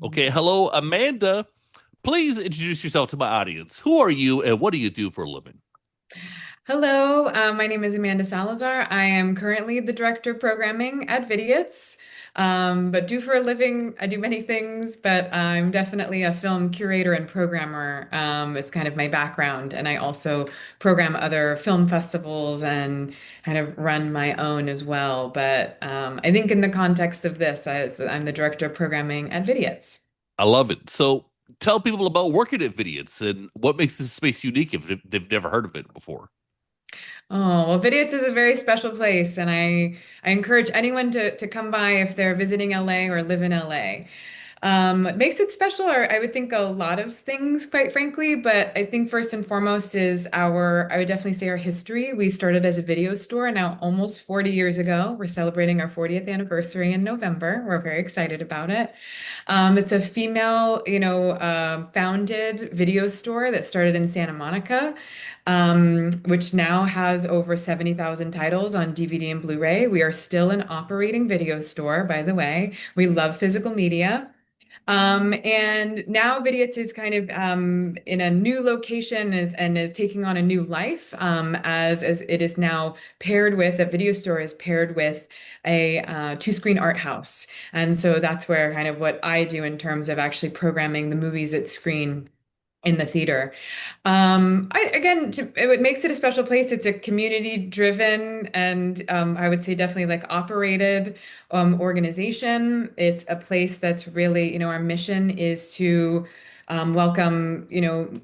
Okay, hello, Amanda. Please introduce yourself to my audience. Who are you and what do you do for a living? Hello, my name is Amanda Salazar. I am currently the director of programming at Vidiots. But do for a living, I do many things, but I'm definitely a film curator and programmer. It's kind of my background, and I also program other film festivals and kind of run my own as well. But I think in the context of this, I'm the director of programming at Vidiots. I love it. So tell people about working at Vidiots and what makes this space unique if they've never heard of it before. Oh, well, Vidiots is a very special place, and I encourage anyone to come by if they're visiting LA or live in LA. What makes it special are, I would think, a lot of things, quite frankly, but I think first and foremost is I would definitely say our history. We started as a video store now almost 40 years ago. We're celebrating our 40th anniversary in November. We're very excited about it. It's a female, founded video store that started in Santa Monica, which now has over 70,000 titles on DVD and Blu-ray. We are still an operating video store, by the way. We love physical media. And now Vidiots is kind of in a new location and is taking on a new life as it is now paired with a video store is paired with a two-screen art house. And so that's where kind of what I do in terms of actually programming the movies that screen in the theater. What makes it a special place, it's a community driven and I would say definitely like operated organization. It's a place that's really, our mission is to welcome,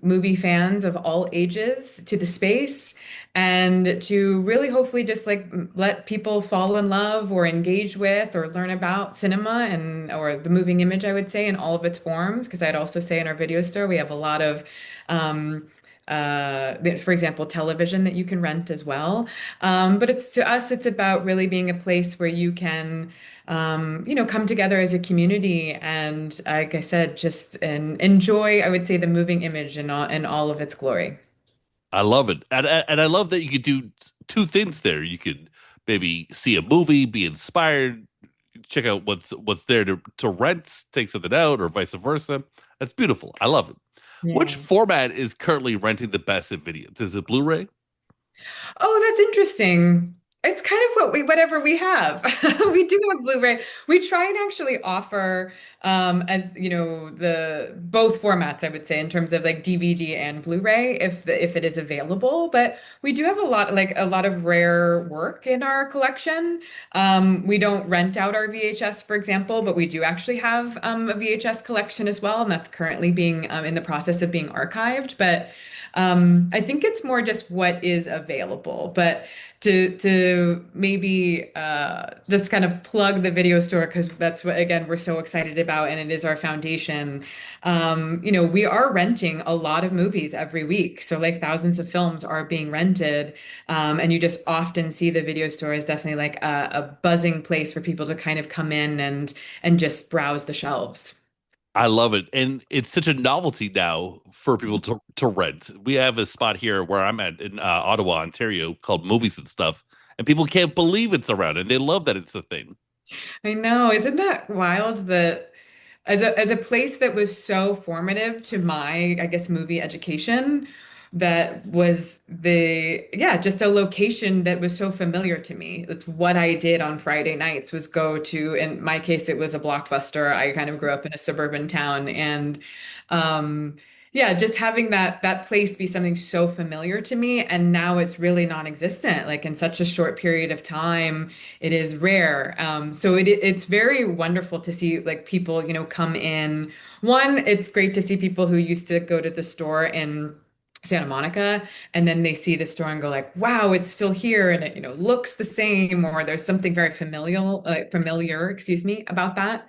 movie fans of all ages to the space and to really hopefully just like let people fall in love or engage with or learn about cinema and or the moving image, I would say, in all of its forms. Because I'd also say in our video store, we have a lot of um, for example, television that you can rent as well. But it's to us, it's about really being a place where you can, come together as a community and, like I said, just enjoy, I would say, the moving image in all of its glory. I love it. And I love that you could do two things there. You could maybe see a movie, be inspired, check out what's there to rent, take something out, or vice versa. That's beautiful. I love it. Which Yeah. format is currently renting the best in videos? Is it Blu-ray? Oh, that's interesting. It's kind of whatever we have. We do have Blu-ray. We try and actually offer as the both formats, I would say, in terms of like DVD and Blu-ray if it is available. But we do have a lot of rare work in our collection. We don't rent out our VHS, for example, but we do actually have a VHS collection as well, and that's currently being in the process of being archived. But I think it's more just what is available, but to maybe just kind of plug the video store because that's what again we're so excited about and it is our foundation. We are renting a lot of movies every week, so like thousands of films are being rented, and you just often see the video store as definitely like a buzzing place for people to kind of come in and just browse the shelves. I love it. And it's such a novelty now for people to rent. We have a spot here where I'm at in Ottawa, Ontario called Movies and Stuff. And people can't believe it's around and they love that it's a thing. I know, isn't that wild that as a place that was so formative to my, I guess, movie education, that was just a location that was so familiar to me. That's what I did on Friday nights was go to, in my case, it was a Blockbuster. I kind of grew up in a suburban town and um yeah, just having that place be something so familiar to me and now it's really non-existent. Like in such a short period of time, it is rare. So it's very wonderful to see like people, come in. One, it's great to see people who used to go to the store in Santa Monica and then they see the store and go like, wow, it's still here and it, looks the same or there's something very familiar, excuse me, about that.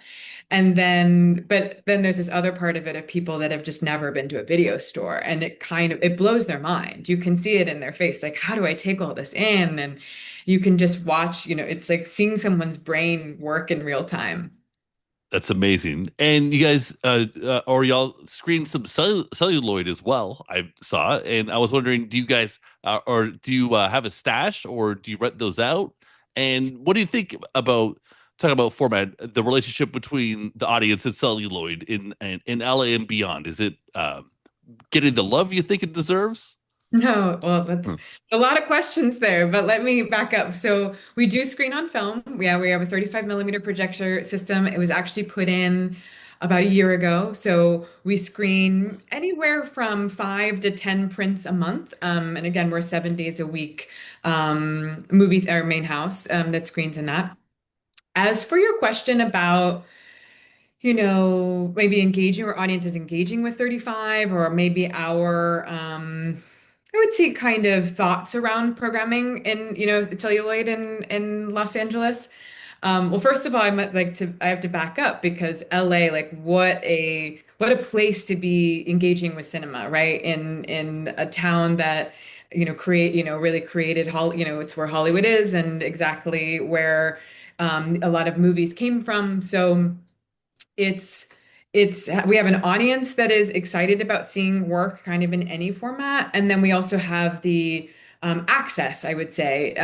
But then there's this other part of it of people that have just never been to a video store and it blows their mind. You can see it in their face. Like, how do I take all this in? And you can just watch, it's like seeing someone's brain work in real time. That's amazing. And you guys, or y'all screened some celluloid as well, I saw. And I was wondering, do you guys, or do you have a stash or do you rent those out? And what do you think about talking about format, the relationship between the audience and celluloid in LA and beyond. Is it getting the love you think it deserves? No, well, that's Hmm. a lot of questions there, but let me back up. So we do screen on film. Yeah, we have a 35 millimeter projector system. It was actually put in about a year ago. So we screen anywhere from 5 to 10 prints a month. And again, we're 7 days a week movie, our main house that screens in that. As for your question about maybe engaging or audiences engaging with 35 or maybe our I would say kind of thoughts around programming in, celluloid in Los Angeles. Well, first of all, I have to back up because LA, like what a place to be engaging with cinema, right? In a town that, really created it's where Hollywood is and exactly where a lot of movies came from. So it's we have an audience that is excited about seeing work kind of in any format, and then we also have the access, I would say,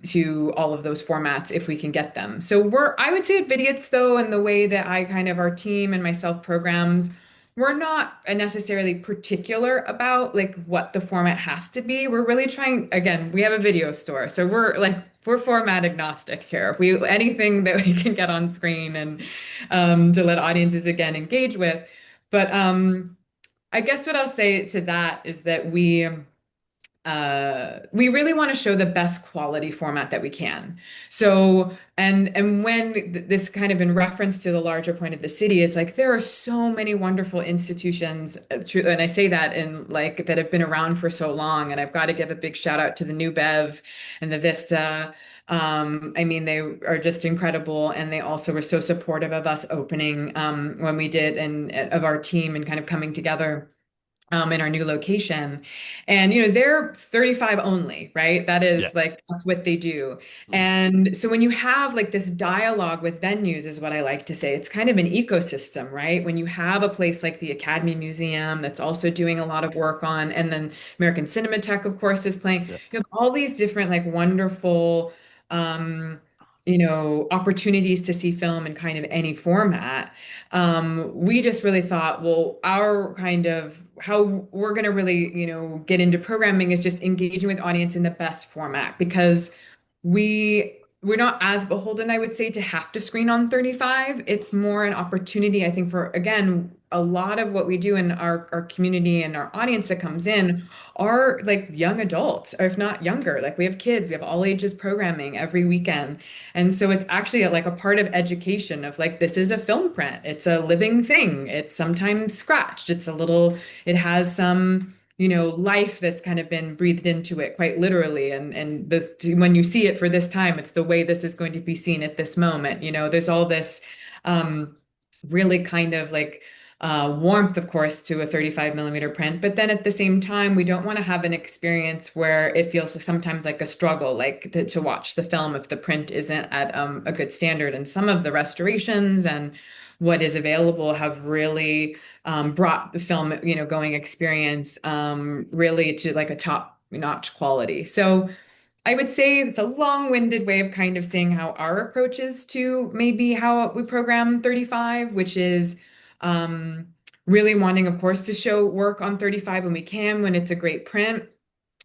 to all of those formats if we can get them. So I would say at Vidiots though, and the way that I kind of our team and myself programs, we're not necessarily particular about like what the format has to be. We're really trying, again, we have a video store, so we're format agnostic here. We anything that we can get on screen and to let audiences again engage with. But I guess what I'll say to that is that we really want to show the best quality format that we can. So, and when this kind of in reference to the larger point of the city is like there are so many wonderful institutions, and I say that in like that have been around for so long, and I've got to give a big shout out to the New Bev and the Vista. I mean, they are just incredible, and they also were so supportive of us opening when we did, and of our team and kind of coming together in our new location. And, they're 35 only, right? That Yeah. is like, that's what they do. Hmm. And so when you have like this dialogue with venues, is what I like to say, it's kind of an ecosystem, right? When you have a place like the Academy Museum that's also doing a lot of work on, and then American Cinematheque, of course, is playing, Yeah. you have all these different, like, wonderful, um, opportunities to see film in kind of any format. We just really thought, well, our kind of how we're going to really, get into programming is just engaging with audience in the best format because we're not as beholden, I would say, to have to screen on 35. It's more an opportunity, I think, for again, a lot of what we do in our community and our audience that comes in are like young adults, or if not younger. Like we have kids, we have all ages programming every weekend. And so it's actually like a part of education of like this is a film print. It's a living thing. It's sometimes scratched. It has some life that's kind of been breathed into it quite literally. And this, when you see it for this time, it's the way this is going to be seen at this moment. There's all this um, really kind of like warmth, of course, to a 35 millimeter print. But then at the same time, we don't want to have an experience where it feels sometimes like a struggle, like to watch the film if the print isn't at a good standard. And some of the restorations and what is available have really brought the film, going experience really to like a top-notch quality. So I would say it's a long-winded way of kind of saying how our approach is to maybe how we program 35, which is um, really wanting, of course, to show work on 35 when we can, when it's a great print,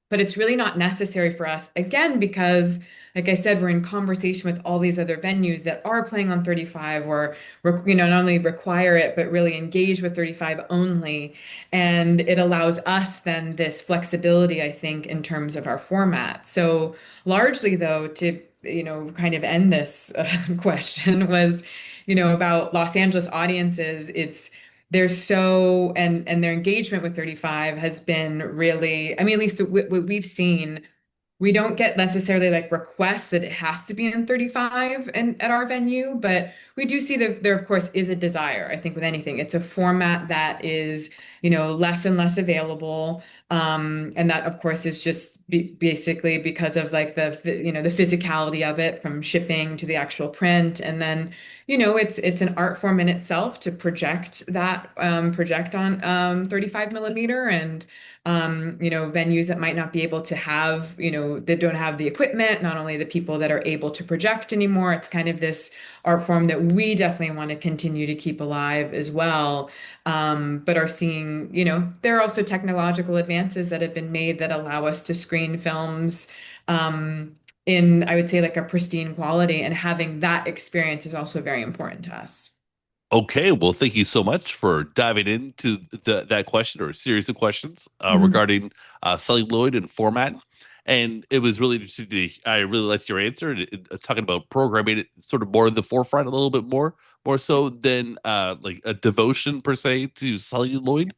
but it's really not necessary for us again because like I said, we're in conversation with all these other venues that are playing on 35 or not only require it but really engage with 35 only, and it allows us then this flexibility, I think, in terms of our format. So largely though, to kind of end this question was about Los Angeles audiences. It's they're so and their engagement with 35 has been really, I mean, at least what we've seen, we don't get necessarily like requests that it has to be in 35 and at our venue, but we do see that there, of course, is a desire. I think with anything, it's a format that is, less and less available. And that, of course, is just basically because of like the physicality of it from shipping to the actual print. And then, it's an art form in itself to project on 35 millimeter and venues that might not be able to have, that don't have the equipment, not only the people that are able to project anymore. It's kind of this art form that we definitely want to continue to keep alive as well. But are seeing, there are also technological advances that have been made that allow us to screen films in, I would say, like a pristine quality, and having that experience is also very important to us. Okay, well, thank you so much for diving into that question or a series of questions Mhm. regarding celluloid and format. And it was really interesting I really liked your answer, talking about programming it sort of more in the forefront a little bit more so than like a devotion per se to celluloid.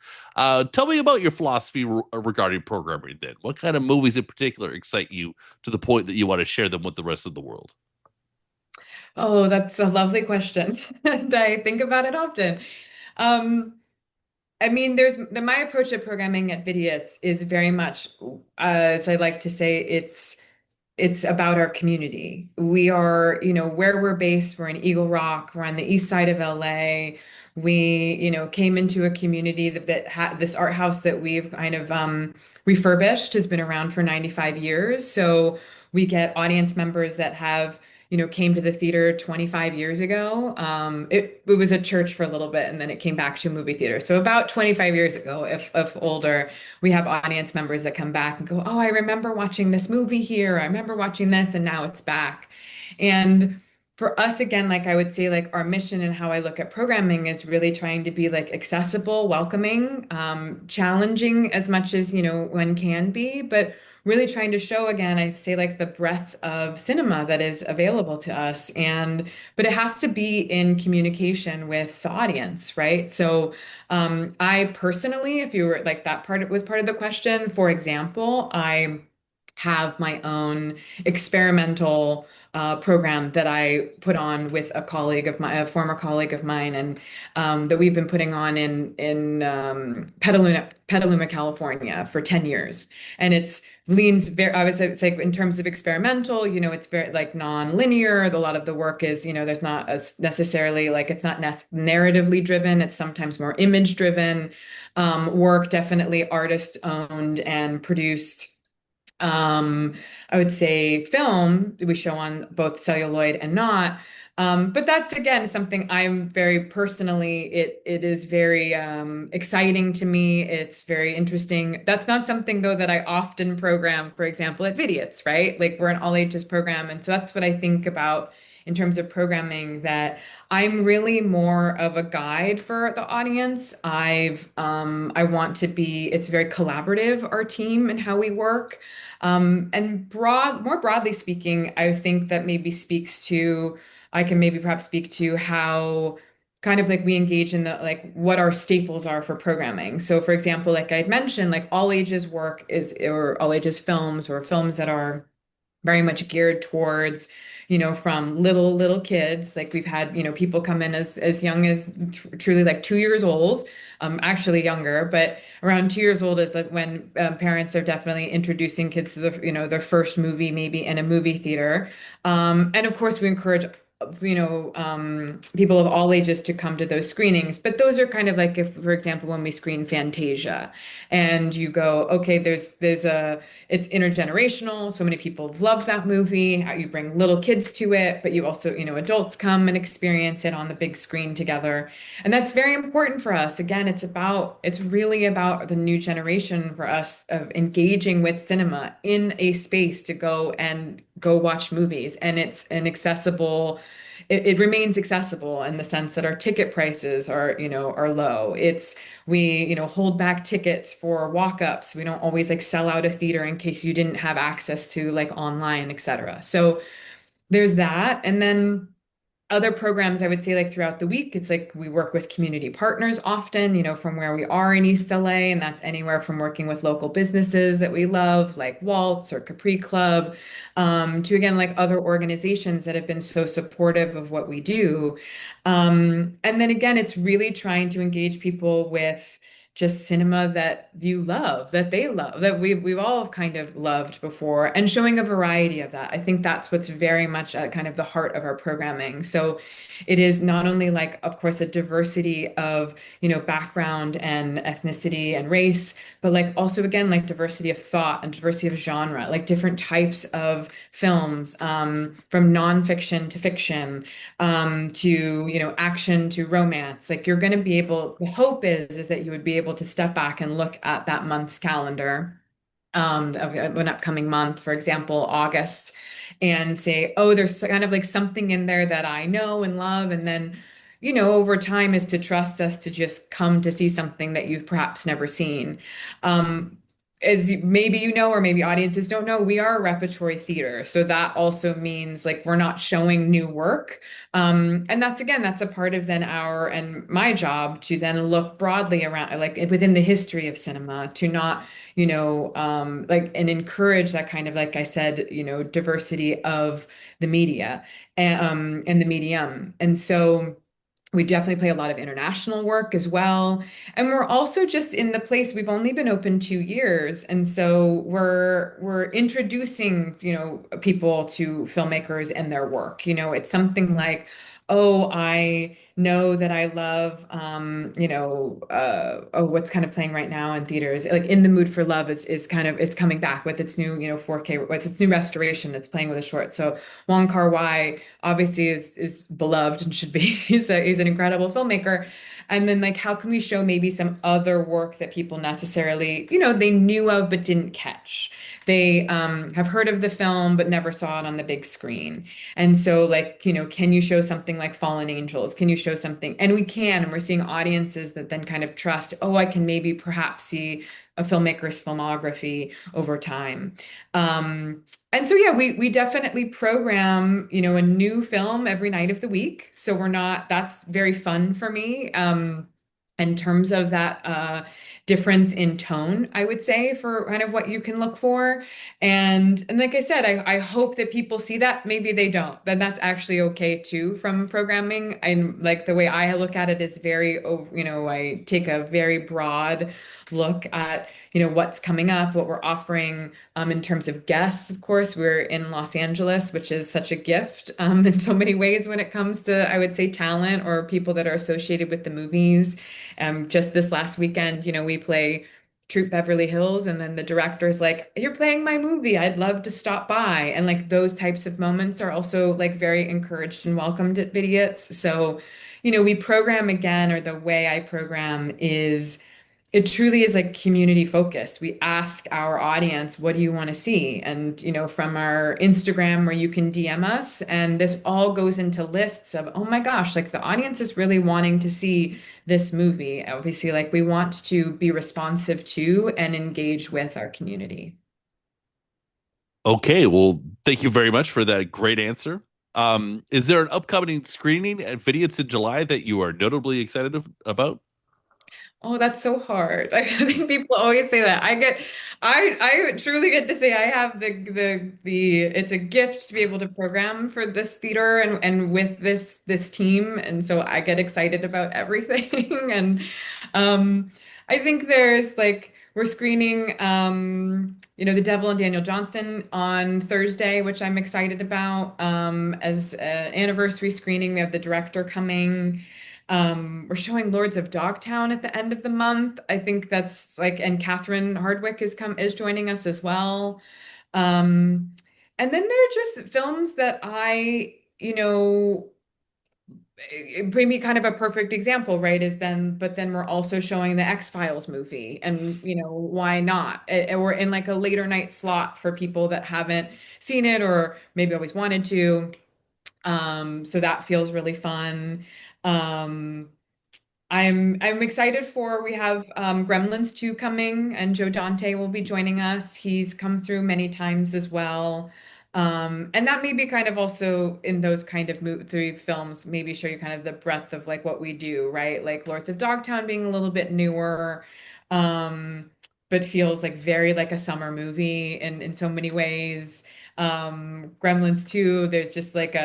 Tell me about your philosophy regarding programming then. What kind of movies in particular excite you to the point that you want to share them with the rest of the world? Oh, that's a lovely question. And I think about it often. Um, I mean, my approach to programming at Vidiots is very much, as I like to say, it's about our community. We are, where we're based, we're in Eagle Rock, we're on the east side of LA. We, came into a community that had this art house that we've kind of refurbished, has been around for 95 years. So we get audience members that have, came to the theater 25 years ago. It was a church for a little bit and then it came back to a movie theater. So about 25 years ago, if older, we have audience members that come back and go, "Oh, I remember watching this movie here. I remember watching this, and now it's back." And for us, again, like I would say, like our mission and how I look at programming is really trying to be like accessible, welcoming, challenging as much as, one can be, but really trying to show again, I say like the breadth of cinema that is available to us. But it has to be in communication with the audience, right? So, I personally, if you were like that part, it was part of the question. For example, I have my own experimental program that I put on with a former colleague of mine, and that we've been putting on in Petaluma, California for 10 years. And it's leans very, I would say in terms of experimental, it's very like non-linear. A lot of the work is, there's not as necessarily like it's not narratively driven. It's sometimes more image driven work, definitely artist owned and produced. um, I would say film we show on both celluloid and not. But that's again something I'm very personally, it is very exciting to me. It's very interesting. That's not something though that I often program, for example, at Vidiots, right? Like we're an all ages program. And so that's what I think about in terms of programming, that I'm really more of a guide for the audience. I want to be, it's very collaborative, our team and how we work. And more broadly speaking, I think that maybe speaks to, I can maybe perhaps speak to how kind of like we engage in the like what our staples are for programming. So for example, like I'd mentioned, like all ages work is, or all ages films, or films that are very much geared towards, from little kids. Like we've had, people come in as young as truly like 2 years old, actually younger, but around 2 years old is like when parents are definitely introducing kids to their first movie, maybe in a movie theater. And of course, we encourage people of all ages to come to those screenings. But those are kind of like if, for example, when we screen Fantasia, and you go, okay, it's intergenerational. So many people love that movie. How you bring little kids to it, but you also, adults come and experience it on the big screen together. And that's very important for us. Again, it's really about the new generation for us of engaging with cinema in a space to go watch movies. And it's an accessible, it remains accessible in the sense that our ticket prices are low. We, hold back tickets for walk-ups. We don't always like sell out a theater in case you didn't have access to like online, etc. So there's that. And then other programs, I would say, like throughout the week, it's like we work with community partners often, from where we are in East LA. And that's anywhere from working with local businesses that we love, like Waltz or Capri Club, to again, like other organizations that have been so supportive of what we do. And then again, it's really trying to engage people with just cinema that you love, that they love, that we've all kind of loved before, and showing a variety of that. I think that's what's very much at kind of the heart of our programming. So it is not only like, of course, a diversity of, background and ethnicity and race, but like also again, like diversity of thought and diversity of genre, like different types of films, from nonfiction to fiction, to action to romance. Like you're going to be able, the hope is that you would be able to step back and look at that month's calendar, of an upcoming month, for example, August, and say, oh, there's kind of like something in there that I know and love. And then, over time is to trust us to just come to see something that you've perhaps never seen. Um, as maybe or maybe audiences don't know, we are a repertory theater. So that also means like we're not showing new work. And that's again, that's a part of then our and my job to then look broadly around, like within the history of cinema, to not like and encourage that kind of, like I said, diversity of the media and the medium. And so we definitely play a lot of international work as well. And we're also just in the place, we've only been open 2 years. And so we're introducing, people to filmmakers and their work. It's something like, oh, I know that I love oh, what's kind of playing right now in theaters. Like In the Mood for Love is kind of is coming back with its new, 4K, what's its new restoration that's playing with a short. So Wong Kar-wai obviously is beloved and should be. He's an incredible filmmaker. And then like how can we show maybe some other work that people necessarily, they knew of but didn't catch. They have heard of the film but never saw it on the big screen. And so like, can you show something like Fallen Angels? Can you show something? And we can, and we're seeing audiences that then kind of trust, oh, I can maybe perhaps see a filmmaker's filmography over time. Um, and so yeah, we definitely program, a new film every night of the week. So we're not, that's very fun for me. In terms of that difference in tone, I would say, for kind of what you can look for. And like I said, I hope that people see that. Maybe they don't. Then that's actually okay too from programming. I'm like the way I look at it is very, I take a very broad look at, what's coming up, what we're offering, in terms of guests. Of course, we're in Los Angeles, which is such a gift, in so many ways when it comes to, I would say, talent or people that are associated with the movies. Just this last weekend, we play Troop Beverly Hills, and then the director's like, "You're playing my movie. I'd love to stop by." And like those types of moments are also like very encouraged and welcomed at Vidiots. So, we program again, or the way I program is it truly is like community focused. We ask our audience, what do you want to see? And, from our Instagram where you can DM us, and this all goes into lists of, oh my gosh, like the audience is really wanting to see this movie. Obviously, like we want to be responsive to and engage with our community. Okay, well, thank you very much for that great answer. Is there an upcoming screening at Vidiots in July that you are notably excited about? Oh, that's so hard. I think people always say that. I truly get to say I have it's a gift to be able to program for this theater and with this team. And so I get excited about everything. And I think there's like we're screening The Devil and Daniel Johnston on Thursday, which I'm excited about. As an anniversary screening, we have the director coming. We're showing Lords of Dogtown at the end of the month. I think that's like, and Catherine Hardwicke is joining us as well. Um, and then there are just films that bring me kind of a perfect example, right? But then we're also showing the X-Files movie, and why not? Or in like a later night slot for people that haven't seen it or maybe always wanted to. So that feels really fun. Um, I'm excited for we have Gremlins 2 coming, and Joe Dante will be joining us. He's come through many times as well. And that may be kind of also in those kind of three films, maybe show you kind of the breadth of like what we do, right? Like Lords of Dogtown being a little bit newer, um, but feels like very like a summer movie in so many ways. Gremlins 2, there's just like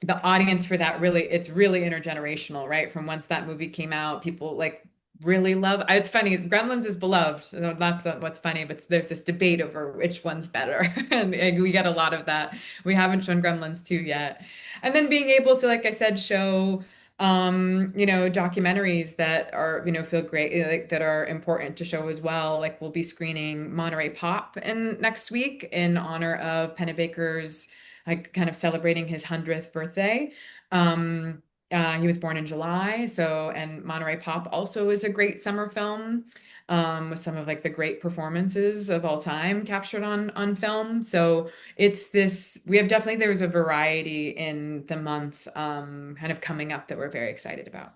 the audience for that, really, it's really intergenerational, right? From once that movie came out, people like really love. It's funny, Gremlins is beloved, so that's what's funny. But there's this debate over which one's better, and we get a lot of that. We haven't shown Gremlins 2 yet, and then being able to, like I said, show documentaries that are, feel great, like that are important to show as well. Like we'll be screening Monterey Pop in next week in honor of Pennebaker's, like kind of celebrating his 100th birthday. Um, he was born in July, so and Monterey Pop also is a great summer film, with some of like the great performances of all time captured on film. So it's this, we have definitely, there's a variety in the month kind of coming up that we're very excited about.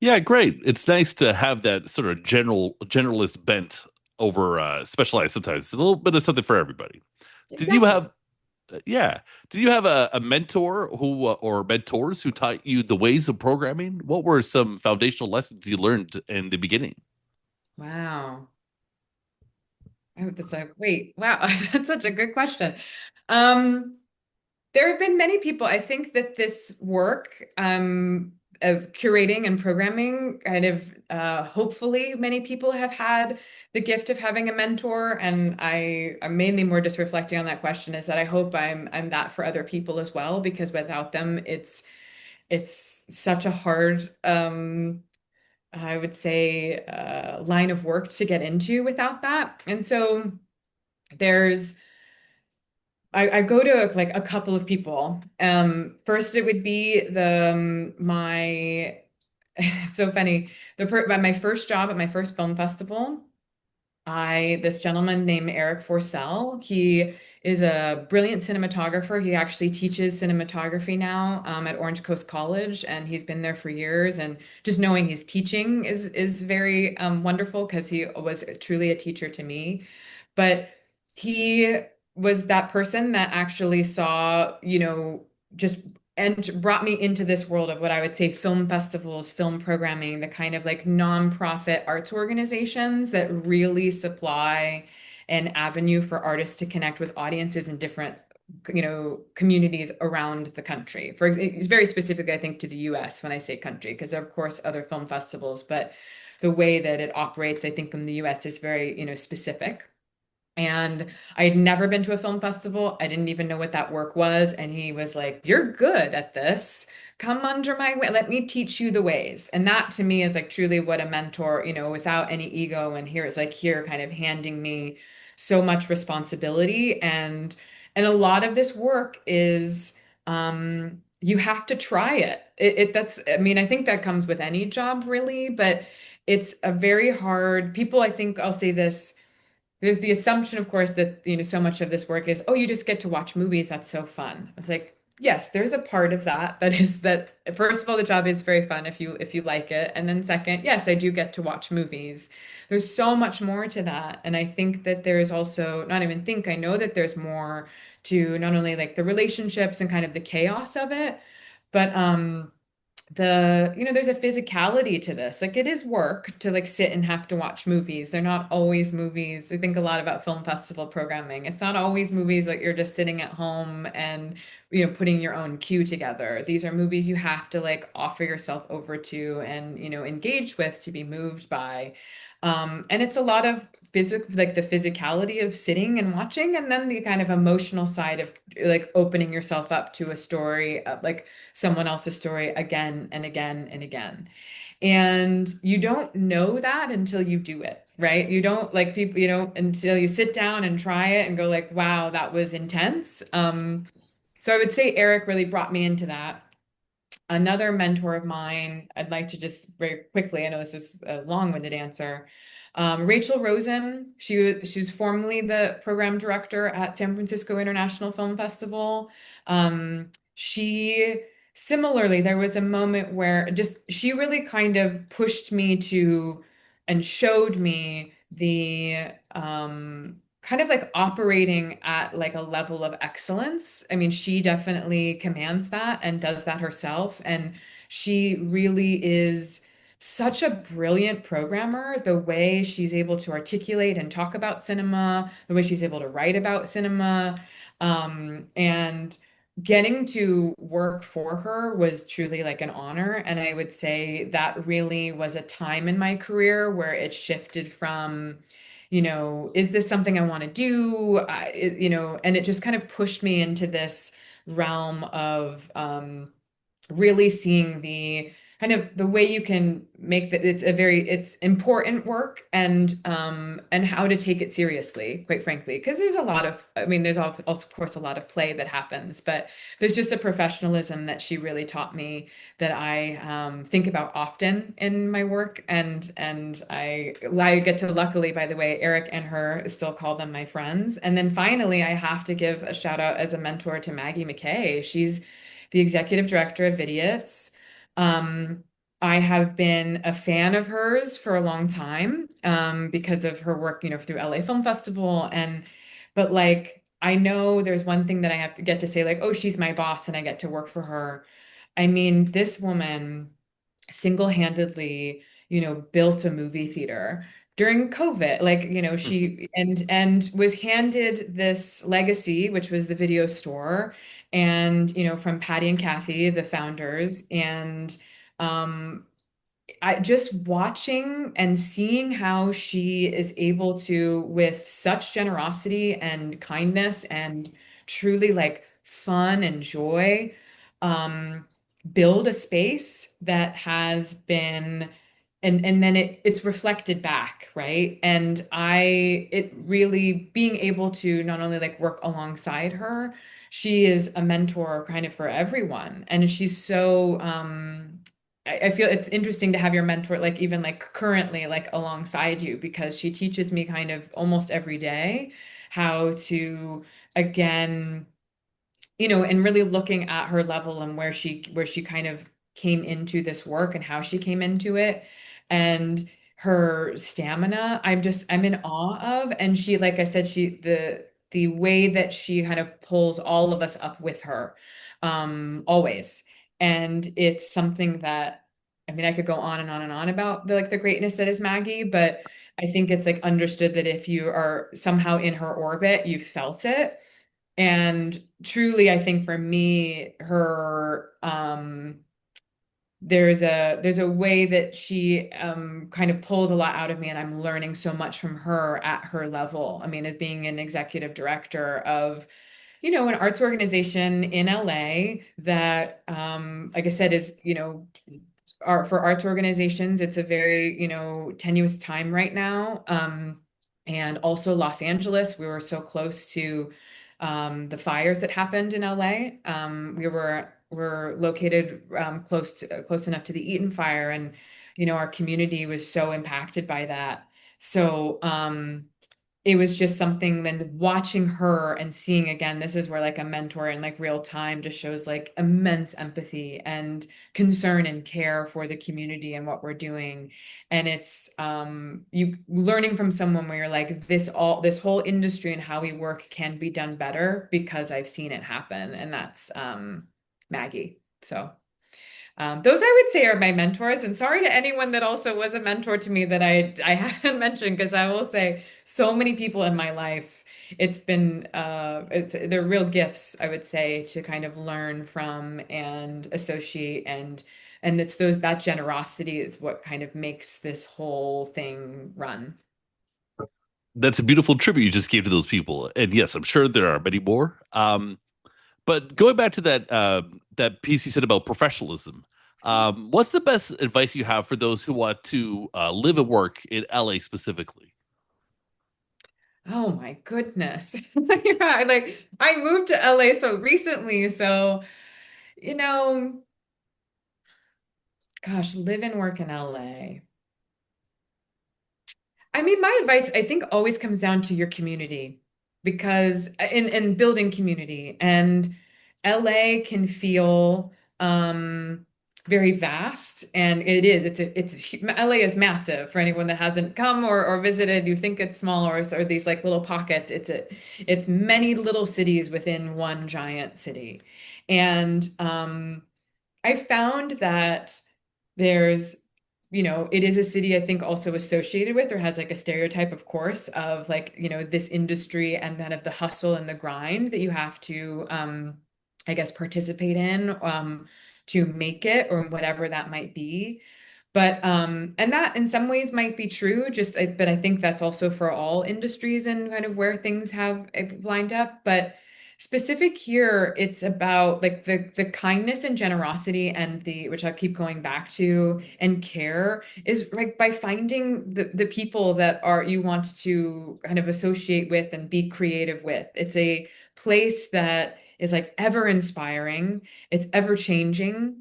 Yeah, great. It's nice to have that sort of generalist bent over specialized sometimes. It's a little bit of something for everybody. Did you Exactly. have yeah. Did you have a mentor who or mentors who taught you the ways of programming? What were some foundational lessons you learned in the beginning? Wow. Oh, that's a wait. Wow, that's such a good question. Um, There have been many people. I think that this work of curating and programming kind of hopefully many people have had the gift of having a mentor. And I'm mainly more just reflecting on that question is that I hope I'm that for other people as well, because without them, it's such a hard I would say line of work to get into without that. And so there's I go to like a couple of people. First it would be my it's so funny. By my first job at my first film festival, this gentleman named Eric Forcell. He is a brilliant cinematographer. He actually teaches cinematography now at Orange Coast College, and he's been there for years. And just knowing he's teaching is very wonderful because he was truly a teacher to me. But he was that person that actually saw, just and brought me into this world of what I would say film festivals, film programming, the kind of like nonprofit arts organizations that really supply an avenue for artists to connect with audiences in different, communities around the country. It's very specific, I think, to the US when I say country, because of course other film festivals, but the way that it operates, I think, in the US is very, specific. And I had never been to a film festival. I didn't even know what that work was. And he was like, "You're good at this. Come under my way. Let me teach you the ways." And that to me is like truly what a mentor, without any ego. And here is like here kind of handing me so much responsibility. And a lot of this work is you have to try it. That's, I mean, I think that comes with any job really, but it's a very hard, people, I think I'll say this, there's the assumption, of course, that so much of this work is, oh, you just get to watch movies. That's so fun. It's like, yes, there's a part of that is that first of all, the job is very fun if you like it, and then second, yes, I do get to watch movies. There's so much more to that, and I think that there's also not even think I know that there's more to not only like the relationships and kind of the chaos of it, but there's a physicality to this. Like it is work to like sit and have to watch movies. They're not always movies. I think a lot about film festival programming. It's not always movies like you're just sitting at home and putting your own queue together. These are movies you have to like offer yourself over to and engage with, to be moved by. And it's a lot of like the physicality of sitting and watching, and then the kind of emotional side of like opening yourself up to a story, like someone else's story again and again and again. And you don't know that until you do it, right? You don't like people, until you sit down and try it and go like, wow, that was intense. So I would say Eric really brought me into that. Another mentor of mine, I'd like to just very quickly, I know this is a long-winded answer. Rachel Rosen, she was formerly the program director at San Francisco International Film Festival. She similarly, there was a moment where just she really kind of pushed me to and showed me the kind of like operating at like a level of excellence. I mean, she definitely commands that and does that herself. And she really is such a brilliant programmer. The way she's able to articulate and talk about cinema, the way she's able to write about cinema. And getting to work for her was truly like an honor. And I would say that really was a time in my career where it shifted from, is this something I want to do? And it just kind of pushed me into this realm of really seeing the kind of the way you can make that it's important work and how to take it seriously, quite frankly, because there's a lot of, I mean, there's also of course a lot of play that happens, but there's just a professionalism that she really taught me that I think about often in my work. And I get to, luckily, by the way, Eric and her still call them my friends. And then finally I have to give a shout out as a mentor to Maggie McKay. She's the executive director of Vidiots. Um, I have been a fan of hers for a long time because of her work, through LA Film Festival. But like, I know there's one thing that I have to get to say, like, oh, she's my boss and I get to work for her. I mean, this woman single-handedly, built a movie theater during COVID. Like, she and was handed this legacy, which was the video store, and from Patty and Kathy, the founders, and um I just watching and seeing how she is able to, with such generosity and kindness and truly like fun and joy, um, build a space that has been, and then it's reflected back, right? And it really being able to not only like work alongside her, she is a mentor kind of for everyone. And she's so, I feel it's interesting to have your mentor, like even like currently, like alongside you, because she teaches me kind of almost every day how to, again, and really looking at her level and where she kind of came into this work and how she came into it and her stamina. I'm in awe of. And she, like I said, the way that she kind of pulls all of us up with her, always. And it's something that, I mean, I could go on and on and on about the greatness that is Maggie, but I think it's like understood that if you are somehow in her orbit, you've felt it. And truly, I think for me, her there's a way that she kind of pulls a lot out of me, and I'm learning so much from her at her level. I mean, as being an executive director of, an arts organization in LA that, like I said, is, for arts organizations, it's a very, tenuous time right now. And also Los Angeles, we were so close to the fires that happened in LA. We're located close enough to the Eaton fire, and our community was so impacted by that. So it was just something, then watching her and seeing again, this is where like a mentor in like real time just shows like immense empathy and concern and care for the community and what we're doing. And it's you learning from someone where you're like, this whole industry and how we work can be done better because I've seen it happen. And that's Maggie. So those I would say are my mentors. And sorry to anyone that also was a mentor to me that I haven't mentioned, because I will say so many people in my life, they're real gifts, I would say, to kind of learn from and associate, and it's that generosity is what kind of makes this whole thing run. That's a beautiful tribute you just gave to those people. And yes, I'm sure there are many more. But going back to that piece you said about professionalism, what's the best advice you have for those who want to live and work in LA specifically? Oh my goodness. Yeah, like I moved to LA so recently, so you know, gosh, live and work in LA. I mean, my advice, I think, always comes down to your community, because in building community, and LA can feel very vast, and it is. LA is massive for anyone that hasn't come or visited. You think it's small, or these like little pockets. It's many little cities within one giant city. And I found that there's, it is a city I think also associated with, or has like a stereotype, of course, of like, this industry and then of the hustle and the grind that you have to I guess, participate in to make it or whatever that might be. But and that in some ways might be true, but I think that's also for all industries and kind of where things have lined up. But specific here, it's about like the kindness and generosity and the which I keep going back to and care is like by finding the people that are you want to kind of associate with and be creative with. It's a place that is like ever inspiring, it's ever changing.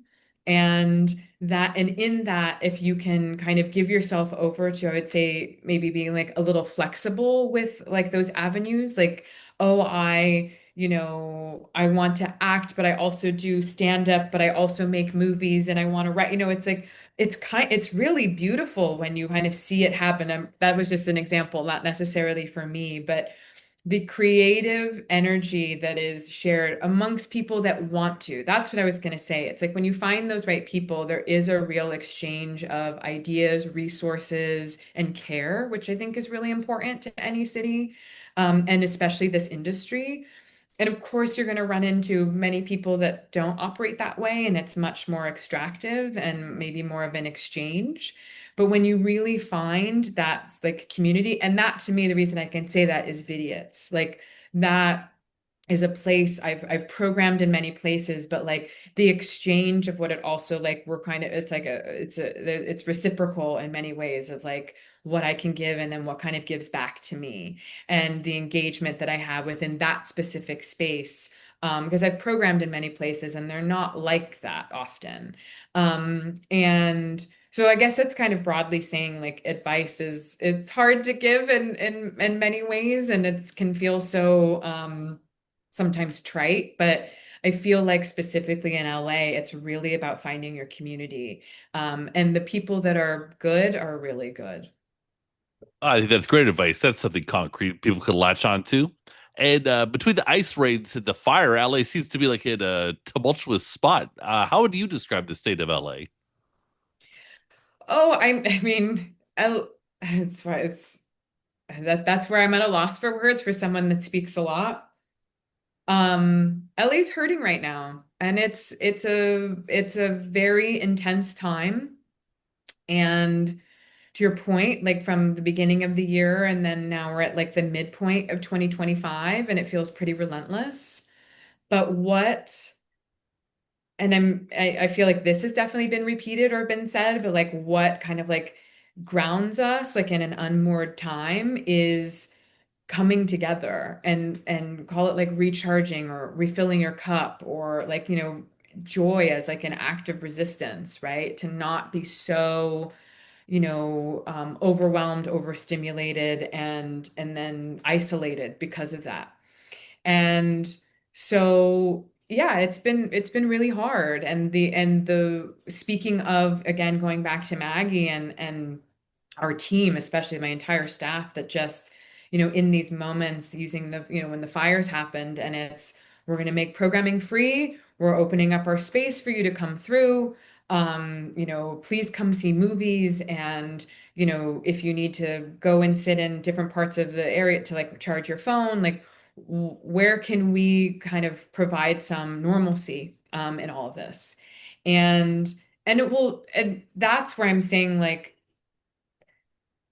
And in that, if you can kind of give yourself over to, I would say maybe being like a little flexible with like those avenues, like, oh, I want to act, but I also do stand up, but I also make movies and I want to write, it's like, it's really beautiful when you kind of see it happen. That was just an example, not necessarily for me, but the creative energy that is shared amongst people that want to. That's what I was going to say. It's like when you find those right people, there is a real exchange of ideas, resources, and care, which I think is really important to any city, and especially this industry. And of course, you're going to run into many people that don't operate that way, and it's much more extractive and maybe more of an exchange. But when you really find that's like community, and that to me, the reason I can say that is Vidiots. Like that is a place I've programmed in many places, but like the exchange of what it also like we're kind of it's reciprocal in many ways of like what I can give and then what kind of gives back to me and the engagement that I have within that specific space. Because I've programmed in many places and they're not like that often. And so I guess it's kind of broadly saying like advice is it's hard to give in many ways and it's can feel so sometimes trite, but I feel like specifically in LA, it's really about finding your community. And the people that are good are really good. I think that's great advice. That's something concrete people could latch on to. And between the ice raids and the fire, LA seems to be like in a tumultuous spot. How would you describe the state of LA? Oh, I mean, it's why it's that's where I'm at a loss for words for someone that speaks a lot. LA's hurting right now, and it's a very intense time. And to your point, like from the beginning of the year, and then now we're at like the midpoint of 2025, and it feels pretty relentless. But I feel like this has definitely been repeated or been said, but like what kind of like grounds us like in an unmoored time is coming together and call it like recharging or refilling your cup or like, joy as like an act of resistance, right? To not be so overwhelmed, overstimulated, and then isolated because of that. And so, yeah, it's been really hard. And the speaking of again going back to Maggie and our team, especially my entire staff, that just, in these moments using when the fires happened and we're going to make programming free. We're opening up our space for you to come through. Please come see movies. And, if you need to go and sit in different parts of the area to like charge your phone, like where can we kind of provide some normalcy in all of this? And and that's where I'm saying like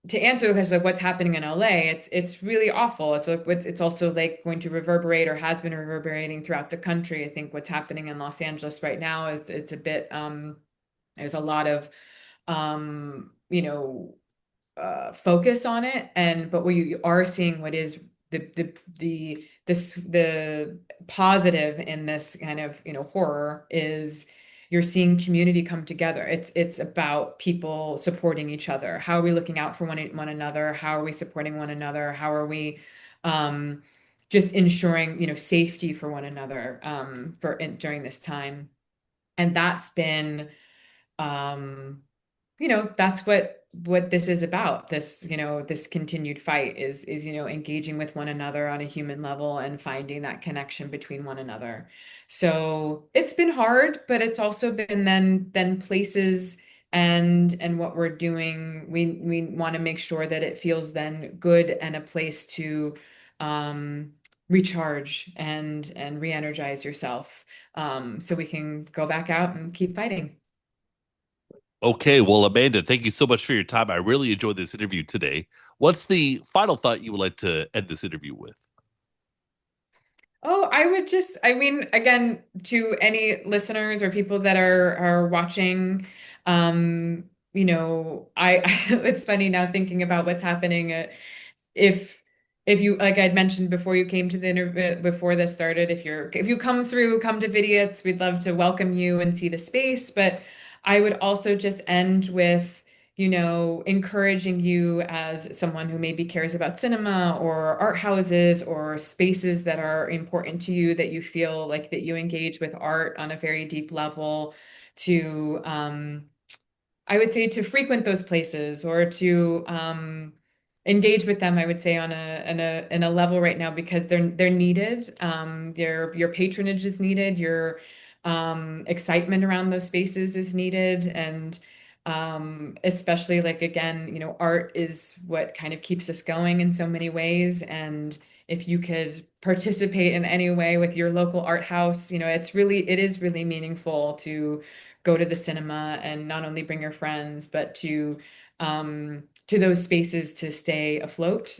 to answer the question like what's happening in LA, it's really awful. It's also like going to reverberate or has been reverberating throughout the country. I think what's happening in Los Angeles right now is it's a bit there's a lot of um, you know, focus on it. But what you are seeing, what is the positive in this kind of horror is you're seeing community come together. It's about people supporting each other. How are we looking out for one another? How are we supporting one another? How are we um, just ensuring safety for one another during this time? And that's been um, that's what this is about. This continued fight is engaging with one another on a human level and finding that connection between one another. So it's been hard, but it's also been then places and what we're doing, we want to make sure that it feels then good and a place to um recharge and re-energize yourself, so we can go back out and keep fighting. Okay, well, Amanda, thank you so much for your time. I really enjoyed this interview today. What's the final thought you would like to end this interview with? Oh, I would just, I mean, again, to any listeners or people that are watching, I it's funny now thinking about what's happening. If you, like I'd mentioned before you came to the interview, before this started, if you come through, come to Vidiots, we'd love to welcome you and see the space. But I would also just end with, encouraging you as someone who maybe cares about cinema or art houses or spaces that are important to you, that you feel like that you engage with art on a very deep level, to I would say to frequent those places, or to engage with them. I would say on a level right now, because they're needed. Your patronage is needed. Your excitement around those spaces is needed, and especially, like, again, art is what kind of keeps us going in so many ways. And if you could participate in any way with your local art house, it is really meaningful to go to the cinema and not only bring your friends, but to those spaces to stay afloat,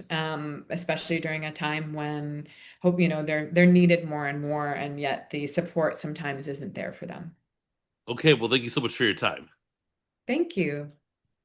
especially during a time when hope, they're needed more and more, and yet the support sometimes isn't there for them. Okay, well, thank you so much for your time. Thank you.